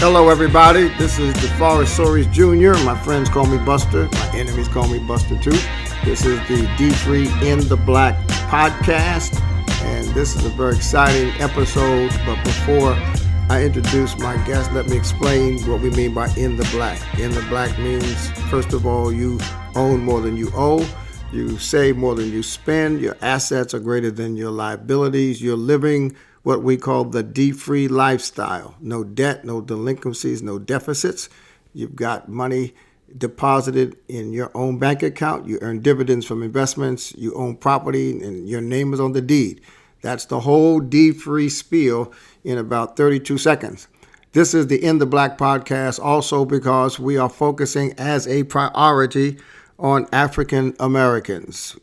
Hello, everybody. This is DeForest Soaries Jr. My friends call me Buster. My enemies call me Buster, too. This is the dfree in the Black podcast, and this is a very exciting episode. But before I introduce my guest, let me explain what we mean by in the black. In the black means, first of all, you own more than you owe. You save more than you spend. Your assets are greater than your liabilities. You're living what we call the dfree lifestyle. No debt, no delinquencies, no deficits. You've got money deposited in your own bank account. You earn dividends from investments. You own property, and your name is on the deed. That's the whole dfree spiel in about 32 seconds. This is the In the Black podcast also because we are focusing as a priority on African Americans.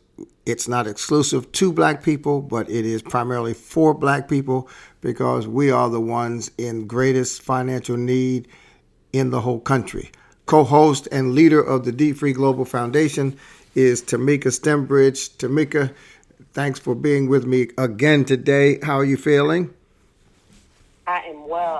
It's not exclusive to black people, but it is primarily for black people because we are the ones in greatest financial need in the whole country. Co-host and leader of the dfree Global Foundation is Tamika Stembridge. Tamika, thanks for being with me again today. How are you feeling? I am well.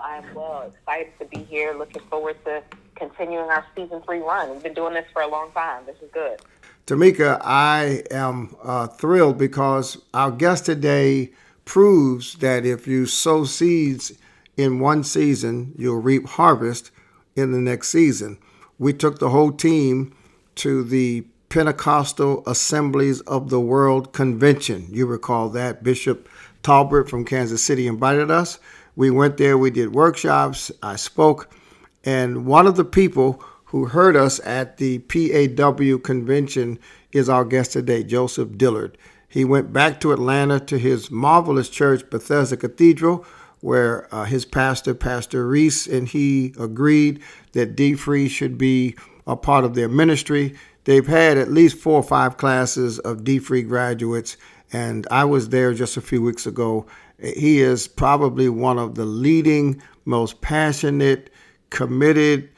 Excited to be here. Looking forward to continuing our season 3 run. We've been doing this for a long time. This is good. Tamika, I am thrilled because our guest today proves that if you sow seeds in one season, you'll reap harvest in the next season. We took the whole team to the Pentecostal Assemblies of the World Convention. You recall that. Bishop Talbert from Kansas City invited us. We went there, we did workshops, I spoke, and one of the people who heard us at the PAW convention is our guest today, Joseph Dillard. He went back to Atlanta to his marvelous church, Bethesda Cathedral, where his pastor, Pastor Reese, and he agreed that dfree should be a part of their ministry. They've had at least 4 or 5 classes of dfree graduates, and I was there just a few weeks ago. He is probably one of the leading, most passionate, committed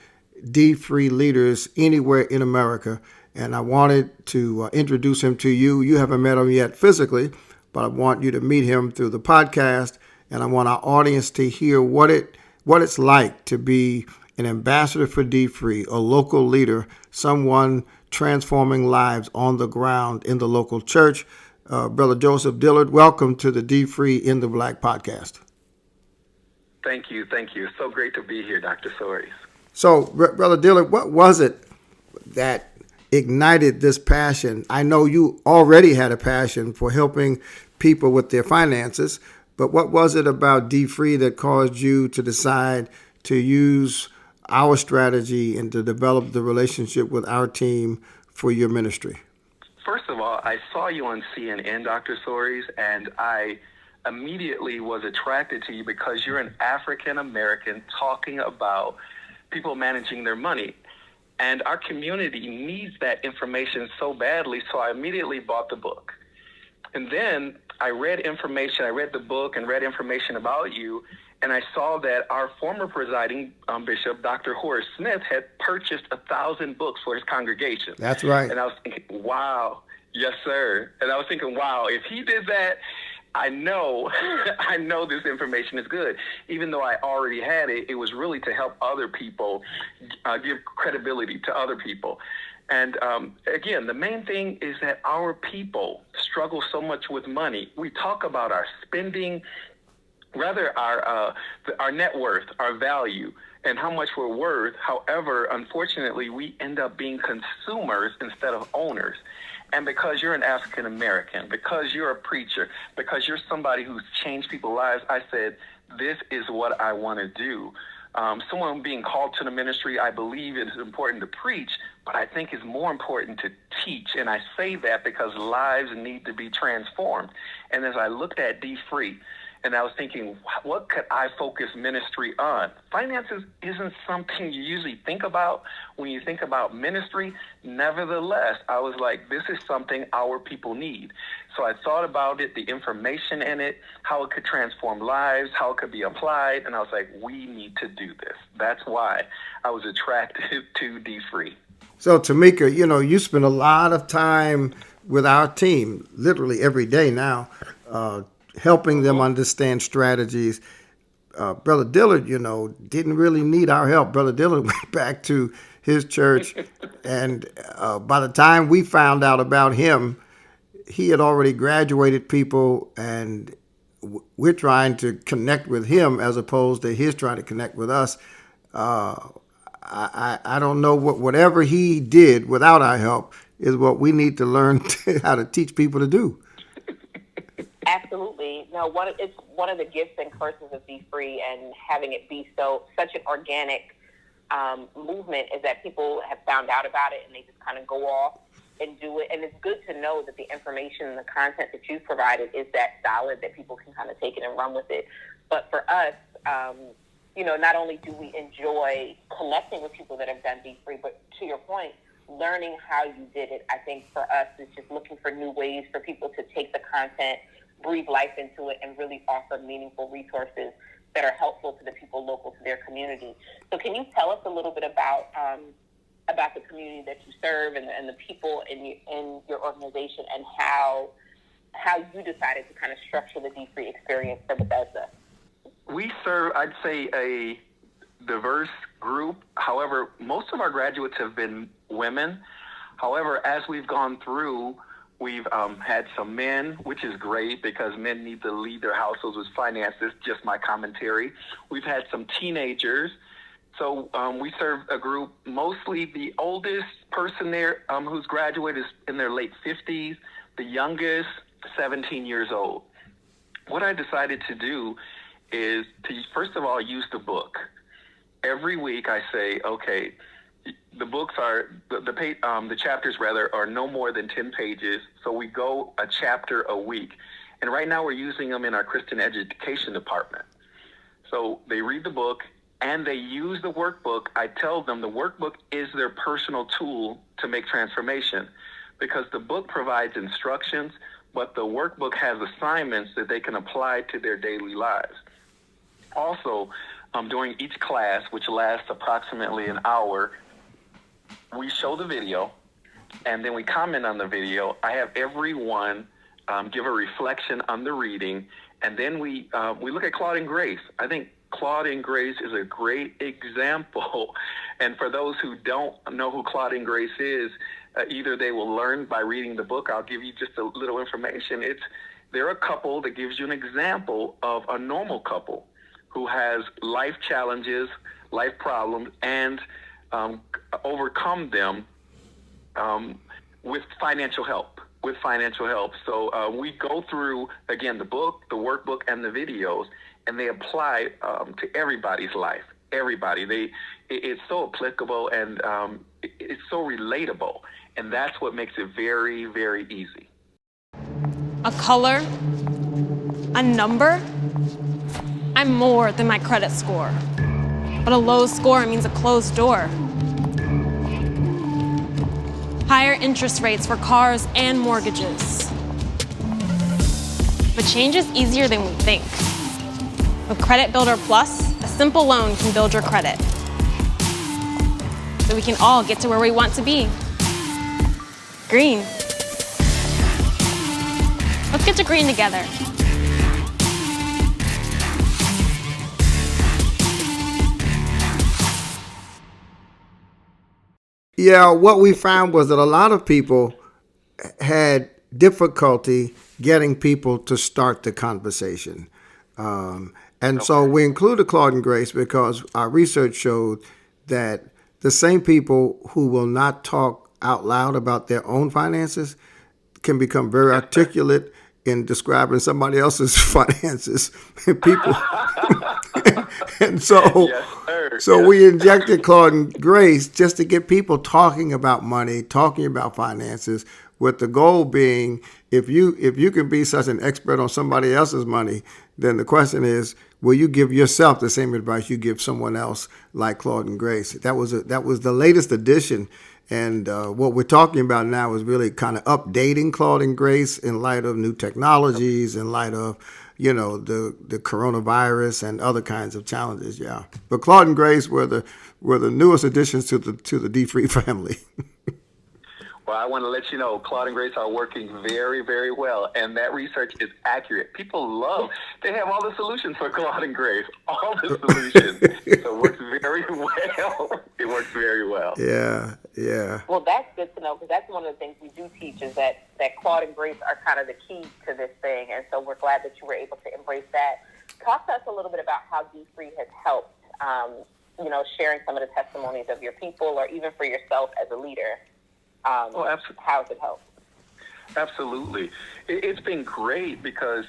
dfree leaders anywhere in America, and I wanted to introduce him to you. You haven't met him yet physically, but I want you to meet him through the podcast, and I want our audience to hear what it's like to be an ambassador for dfree, a local leader, someone transforming lives on the ground in the local church. Brother Joseph Dillard, welcome to the dfree in the Black podcast. Thank you. So great to be here, Dr. Soaries. So, Brother Dillard, what was it that ignited this passion? I know you already had a passion for helping people with their finances, but what was it about dfree that caused you to decide to use our strategy and to develop the relationship with our team for your ministry? First of all, I saw you on CNN, Dr. Soaries, and I immediately was attracted to you because you're an African American talking about people managing their money. And our community needs that information so badly, so I immediately bought the book. And then I read the book and read information about you, and I saw that our former presiding bishop, Dr. Horace Smith, had purchased 1,000 books for his congregation. That's right. And I was thinking, wow, yes, sir. And I was thinking, wow, if he did that, I know this information is good. Even though I already had it, it was really to help other people, give credibility to other people. And again, the main thing is that our people struggle so much with money. We talk about our spending, rather our net worth, our value, and how much we're worth. However, unfortunately, we end up being consumers instead of owners. And because you're an African American, because you're a preacher, because you're somebody who's changed people's lives, I said, this is what I want to do. Someone being called to the ministry, I believe it is important to preach, but I think it's more important to teach. And I say that because lives need to be transformed. And as I looked at dfree, and I was thinking, what could I focus ministry on? Finances isn't something you usually think about when you think about ministry. Nevertheless, I was like, this is something our people need. So I thought about it, the information in it, how it could transform lives, how it could be applied. And I was like, we need to do this. That's why I was attracted to dfree. So, Tamika, you spend a lot of time with our team, literally every day now, helping them understand strategies. Brother Dillard, didn't really need our help. Brother Dillard went back to his church, and by the time we found out about him, he had already graduated people, and we're trying to connect with him as opposed to his trying to connect with us. I don't know whatever he did without our help is what we need to learn how to teach people to do. Absolutely. No, it's one of the gifts and curses of dfree, and having it be such an organic movement is that people have found out about it and they just kind of go off and do it. And it's good to know that the information and the content that you've provided is that solid that people can kind of take it and run with it. But for us, not only do we enjoy connecting with people that have done dfree, but to your point, learning how you did it, I think for us is just looking for new ways for people to take the content, breathe life into it, and really offer meaningful resources that are helpful to the people local to their community. So can you tell us a little bit about the community that you serve and the people in your organization, and how you decided to kind of structure the dfree experience for Bethesda? We serve, I'd say, a diverse group. However, most of our graduates have been women. However, as we've gone through, we've had some men, which is great because men need to lead their households with finances, just my commentary. We've had some teenagers. So we serve a group, mostly the oldest person there who's graduated is in their late 50s, the youngest, 17 years old. What I decided to do is to, first of all, use the book. Every week I say, okay, the books are, the chapters rather, are no more than 10 pages. So we go a chapter a week. And right now we're using them in our Christian education department. So they read the book and they use the workbook. I tell them the workbook is their personal tool to make transformation, because the book provides instructions, but the workbook has assignments that they can apply to their daily lives. Also, during each class, which lasts approximately an hour, we show the video, and then we comment on the video. I have everyone give a reflection on the reading, and then we look at Claude and Grace. I think Claude and Grace is a great example, and for those who don't know who Claude and Grace is, either they will learn by reading the book. I'll give you just a little information. They're a couple that gives you an example of a normal couple who has life challenges, life problems, and overcome them with financial help. So we go through, again, the book, the workbook, and the videos, and they apply to everybody's life. Everybody. It's so applicable, and it's so relatable, and that's what makes it very, very easy. A color? A number? I'm more than my credit score. But a low score means a closed door. Higher interest rates for cars and mortgages. But change is easier than we think. With Credit Builder Plus, a simple loan can build your credit. So we can all get to where we want to be. Green. Let's get to green together. Yeah, what we found was that a lot of people had difficulty getting people to start the conversation. So we included Claude and Grace because our research showed that the same people who will not talk out loud about their own finances can become very articulate in describing somebody else's finances. People, and so, yes, we injected Claude and Grace just to get people talking about money, talking about finances, with the goal being, if you can be such an expert on somebody else's money, then the question is, will you give yourself the same advice you give someone else, like Claude and Grace? That was the latest edition. And what we're talking about now is really kind of updating Claude and Grace in light of new technologies, in light of, the coronavirus and other kinds of challenges. Yeah, but Claude and Grace were the newest additions to the dfree family. Well, I want to let you know, Claude and Grace are working very, very well, and that research is accurate. They have all the solutions for Claude and Grace, all the solutions. So it works very well. It works very well. Yeah, yeah. Well, that's good to know, because that's one of the things we do teach is that Claude and Grace are kind of the key to this thing, and so we're glad that you were able to embrace that. Talk to us a little bit about how dfree has helped, sharing some of the testimonies of your people, or even for yourself as a leader. How has it helped? Absolutely. It's been great because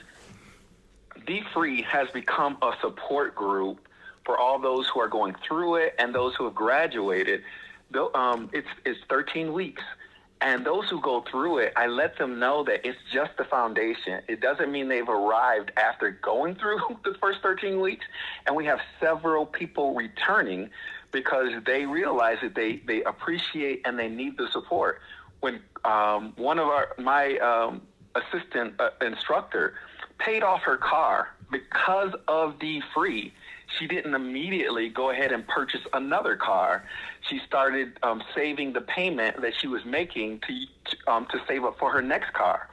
dfree has become a support group for all those who are going through it and those who have graduated. It's 13 weeks. And those who go through it, I let them know that it's just the foundation. It doesn't mean they've arrived after going through the first 13 weeks. And we have several people returning because they realize that they appreciate and they need the support. When one of my assistant instructor paid off her car because of dfree, she didn't immediately go ahead and purchase another car. She started saving the payment that she was making to save up for her next car.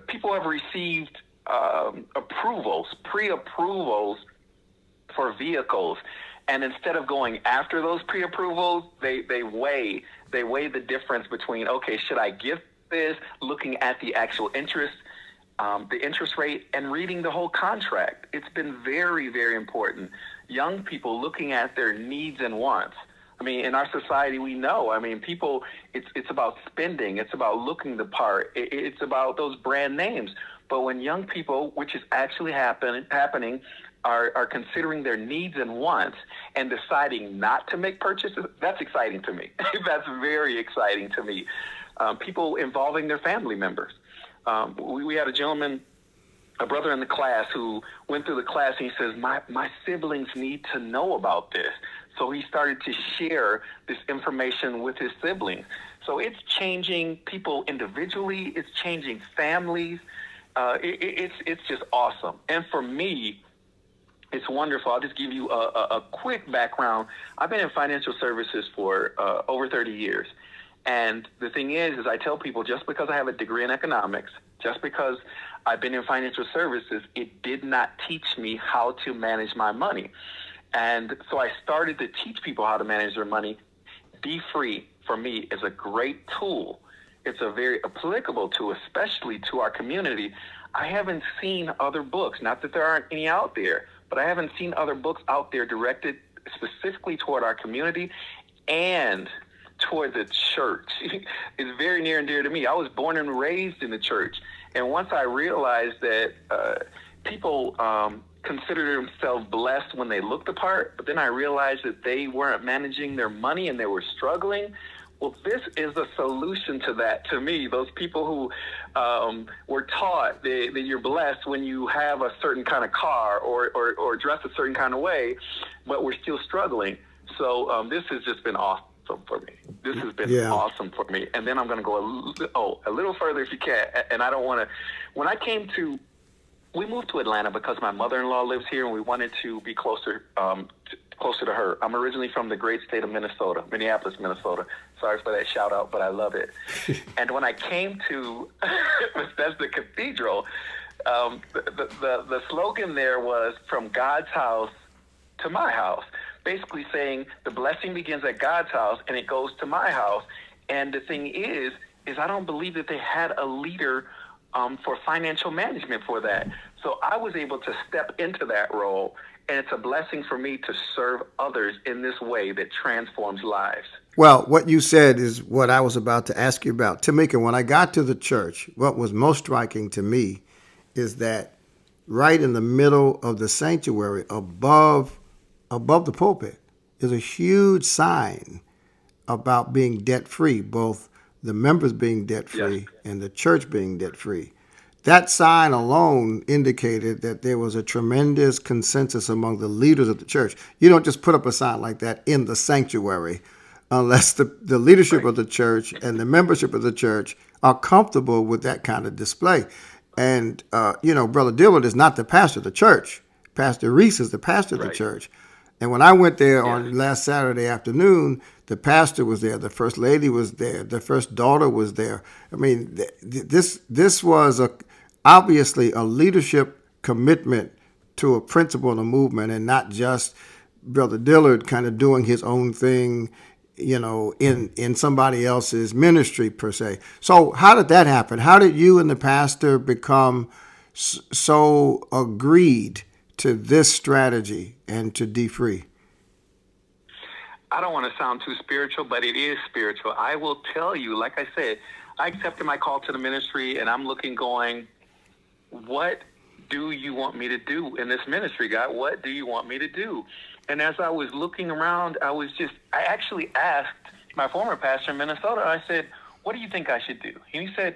People have received pre-approvals for vehicles, and instead of going after those pre-approvals, they weigh the difference between, okay, should I give this, looking at the actual interest, the interest rate, and reading the whole contract. It's been very, very important. Young people looking at their needs and wants. I mean, in our society, we know, people, it's about spending. It's about looking the part. It's about those brand names. But when young people, which is actually happening, are considering their needs and wants and deciding not to make purchases, that's exciting to me. That's very exciting to me. People involving their family members. We had a brother in the class who went through the class, and he says, my siblings need to know about this. So he started to share this information with his siblings. So it's changing people individually. It's changing families. It's just awesome. And for me, it's wonderful. I'll just give you a quick background. I've been in financial services for over 30 years. And the thing is I tell people, just because I have a degree in economics, just because I've been in financial services, it did not teach me how to manage my money. And so I started to teach people how to manage their money. dfree, for me, is a great tool. It's a very applicable tool, especially to our community. I haven't seen other books, not that there aren't any out there, but I haven't seen other books out there directed specifically toward our community and toward the church. It's very near and dear to me. I was born and raised in the church. And once I realized that people consider themselves blessed when they look the part, but then I realized that they weren't managing their money and they were struggling. Well, this is a solution to that to me. Those people who were taught that you're blessed when you have a certain kind of car or dress a certain kind of way, but we're still struggling. So this has just been awesome for me. This has been awesome for me. And then I'm going to go a little further if you can. And I don't want to, we moved to Atlanta because my mother-in-law lives here and we wanted to be closer to her. I'm originally from the great state of Minnesota, Minneapolis, Minnesota. Sorry for that shout out, but I love it. And when I came to Bethesda Cathedral, the slogan there was from God's house to my house. Basically saying the blessing begins at God's house and it goes to my house. And the thing is I don't believe that they had a leader for financial management for that. So I was able to step into that role, and it's a blessing for me to serve others in this way that transforms lives. Well, what you said is what I was about to ask you about. Tamika, when I got to the church, what was most striking to me is that right in the middle of the sanctuary, above the pulpit, is a huge sign about being debt-free, both the members being debt-free and the church being debt-free. That sign alone indicated that there was a tremendous consensus among the leaders of the church. You don't just put up a sign like that in the sanctuary unless the leadership of the church and the membership of the church are comfortable with that kind of display. And, Brother Dillard is not the pastor of the church. Pastor Reese is the pastor of the church. And when I went there on last Saturday afternoon, the pastor was there, the first lady was there, the first daughter was there. I mean, this was obviously a leadership commitment to a principle and a movement, and not just Brother Dillard kind of doing his own thing, in somebody else's ministry per se. So how did that happen? How did you and the pastor become so agreed to this strategy and to dfree? I don't want to sound too spiritual, but it is spiritual. I will tell you, like I said, I accepted my call to the ministry, and I'm looking going, what do you want me to do in this ministry, God? What do you want me to do? And as I was looking around, I actually asked my former pastor in Minnesota, I said, what do you think I should do? And he said,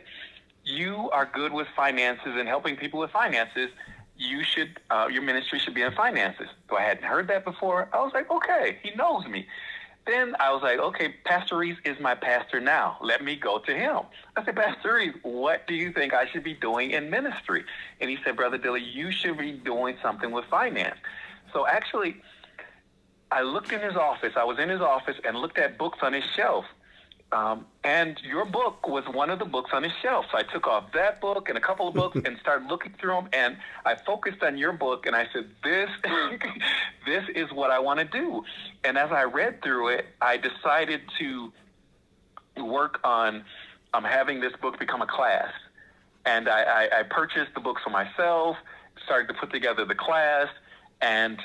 you are good with finances and helping people with finances. You should, your ministry should be in finances. So I hadn't heard that before. I was like, okay, he knows me. Then I was like, okay, Pastor Reese is my pastor now. Let me go to him. I said, Pastor Reese, what do you think I should be doing in ministry? And he said, Brother Dillard, you should be doing something with finance. So actually, I looked in his office. I was in his office and looked at books on his shelf. And your book was one of the books on his shelf. So I took off that book and a couple of books and started looking through them. And I focused on your book, and I said, this is what I want to do. And as I read through it, I decided to work on having this book become a class. And I purchased the books for myself, started to put together the class, and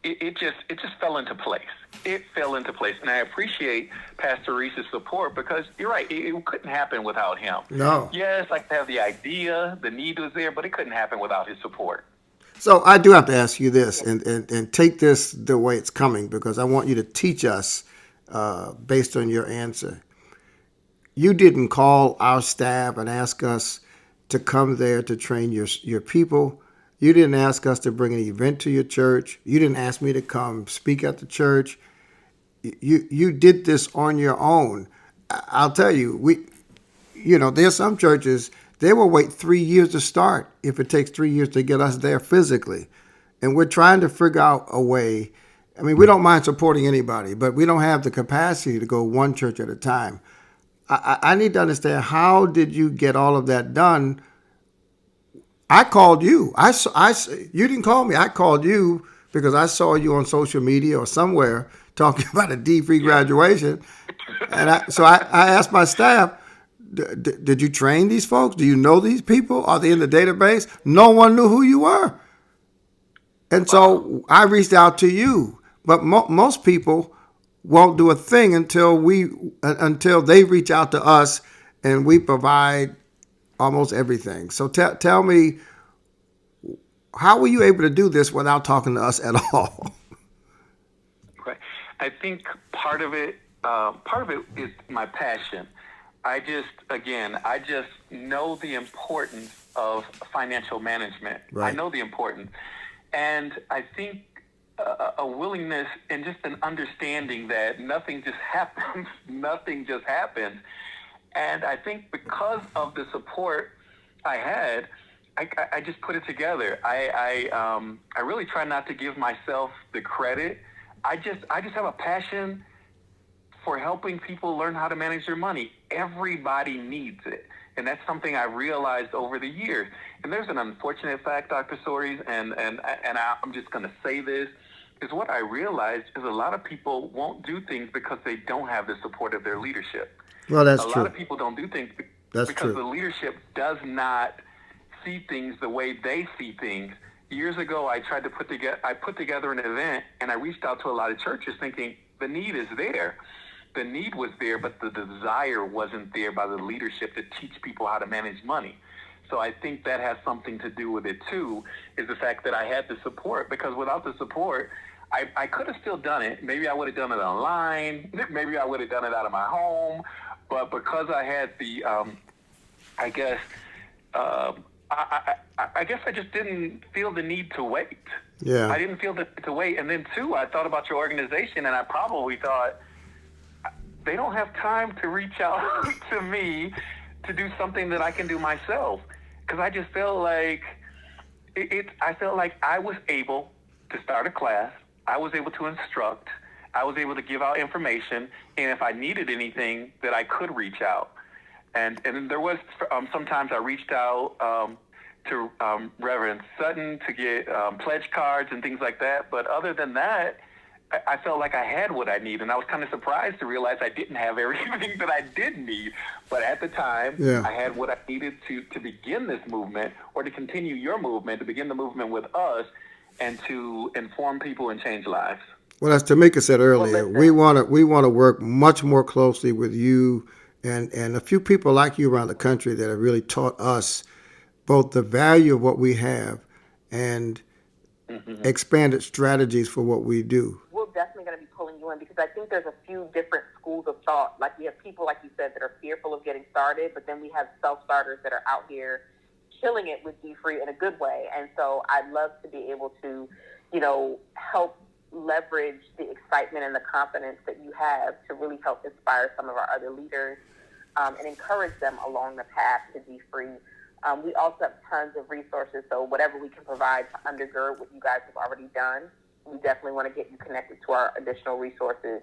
it just fell into place. It fell into place. And I appreciate Pastor Reese's support, because you're right, it couldn't happen without him. No. Yes, I have the idea, the need was there, but it couldn't happen without his support. So I do have to ask you this, and take this the way it's coming, because I want you to teach us based on your answer. You didn't call our staff and ask us to come there to train your people. You didn't ask us to bring an event to your church. You didn't ask me to come speak at the church. You did this on your own. I'll tell you, there's some churches, they will wait 3 years to start if it takes 3 years to get us there physically. And we're trying to figure out a way. I mean, we don't mind supporting anybody, but we don't have the capacity to go one church at a time. I need to understand, how did you get all of that done? I called you. You didn't call me. I called you because I saw you on social media or somewhere talking about a dfree graduation. And so I asked my staff, did you train these folks? Do you know these people? Are they in the database? No one knew who you were. And so I reached out to you. But most people won't do a thing until they reach out to us, and we provide almost everything. So tell me, how were you able to do this without talking to us at all? Right. I think part of it is my passion. I just know the importance of financial management. Right. I know the importance. And I think a willingness and just an understanding that nothing just happens. Nothing just happens. And I think because of the support I had, I just put it together. I really try not to give myself the credit. I just have a passion for helping people learn how to manage their money. Everybody needs it. And that's something I realized over the years. And there's an unfortunate fact, Dr. Soaries, and I'm just going to say this, is what I realized is a lot of people won't do things because they don't have the support of their leadership. Well, that's true. A lot of people don't do things because the leadership does not see things the way they see things. Years ago, I put together an event, and I reached out to a lot of churches thinking the need is there. The need was there, but the desire wasn't there by the leadership to teach people how to manage money. So I think that has something to do with it too, is the fact that I had the support, because without the support, I could have still done it. Maybe I would have done it online. Maybe I would have done it out of my home. But because I had the, I guess I just didn't feel the need to wait. Yeah. I didn't feel the need to wait. And then two, I thought about your organization, and I probably thought, they don't have time to reach out to me to do something that I can do myself. Because I just felt like I felt like I was able to start a class. I was able to instruct, I was able to give out information, and if I needed anything, that I could reach out. And there was sometimes I reached out to Reverend Sutton to get pledge cards and things like that. But other than that, I felt like I had what I need, and I was kind of surprised to realize I didn't have everything that I did need. But at the time, I had what I needed to begin this movement, or to continue your movement, to begin the movement with us, and to inform people and change lives. Well, as Tamika said earlier, we want to work much more closely with you and a few people like you around the country that have really taught us both the value of what we have and expanded strategies for what we do. We're definitely going to be pulling you in, because I think there's a few different schools of thought. Like, we have people, like you said, that are fearful of getting started, but then we have self-starters that are out here killing it with dfree in a good way. And so I'd love to be able to, help leverage the excitement and the confidence that you have to really help inspire some of our other leaders and encourage them along the path to dfree. We also have tons of resources, so whatever we can provide to undergird what you guys have already done, we definitely want to get you connected to our additional resources,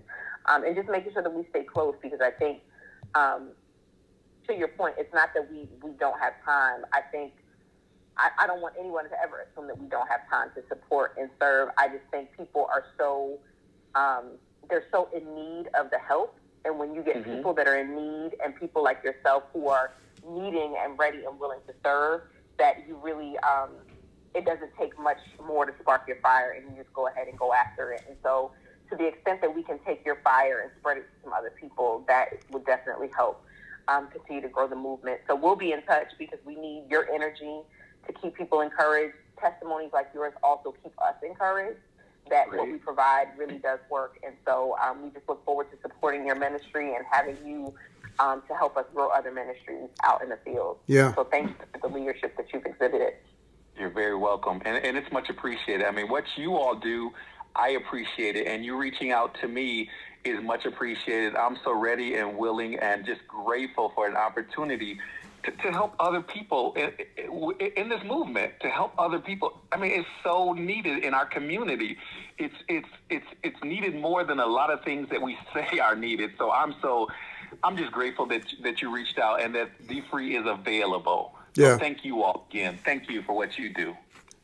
and just making sure that we stay close, because I think, to your point, it's not that we don't have time. I think I don't want anyone to ever assume that we don't have time to support and serve. I just think people are they're so in need of the help, and when you get people that are in need and people like yourself who are needing and ready and willing to serve, that you really, it doesn't take much more to spark your fire, and you just go ahead and go after it. And so to the extent that we can take your fire and spread it to some other people, that would definitely help continue to grow the movement. So we'll be in touch, because we need your energy to keep people encouraged. Testimonies like yours also keep us encouraged that what we provide really does work. And so we just look forward to supporting your ministry and having you to help us grow other ministries out in the field. Yeah. So thank you for the leadership that you've exhibited. You're very welcome. And it's much appreciated. I mean, what you all do, I appreciate it. And you reaching out to me is much appreciated. I'm so ready and willing and just grateful for an opportunity to help other people in this movement, to help other people. I mean, it's so needed in our community. It's needed more than a lot of things that we say are needed. So I'm just grateful that you reached out and that dfree is available. Yeah. So thank you all again. Thank you for what you do.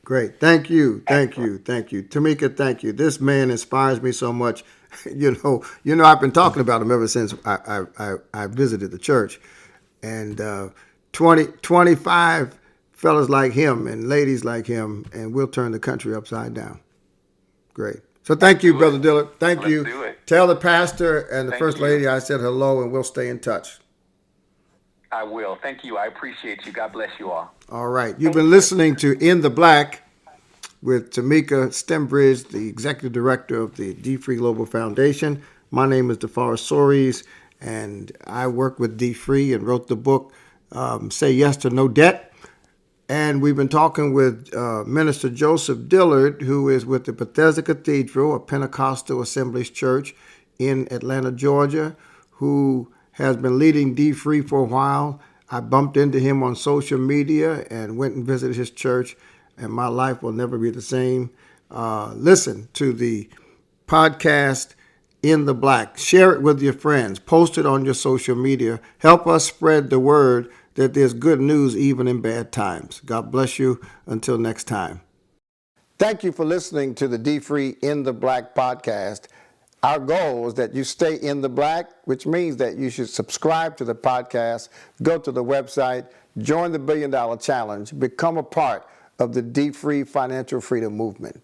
Great. Thank you. Tamika, thank you. This man inspires me so much. I've been talking about him ever since I visited the church. And 25 fellas like him and ladies like him, and we'll turn the country upside down. Great. So thank you, Brother Dillard. Thank you. Do it. Tell the pastor and the First Lady I said hello, and we'll stay in touch. I will. Thank you. I appreciate you. God bless you all. All right. You've been listening to In the Black with Tamika Stembridge, the Executive Director of the dfree Global Foundation. My name is DeForest Soaries, and I work with dfree and wrote the book, Say Yes to No Debt. And we've been talking with Minister Joseph Dillard, who is with the Bethesda Cathedral, a Pentecostal Assemblies Church in Atlanta, Georgia, who has been leading dfree for a while. I bumped into him on social media and went and visited his church, and my life will never be the same. Listen to the podcast In the Black. Share it with your friends. Post it on your social media. Help us spread the word that there's good news even in bad times. God bless you. Until next time. Thank you for listening to the dfree In the Black podcast. Our goal is that you stay in the black, which means that you should subscribe to the podcast, go to the website, join the $1 Billion Challenge, become a part of the dfree financial freedom movement.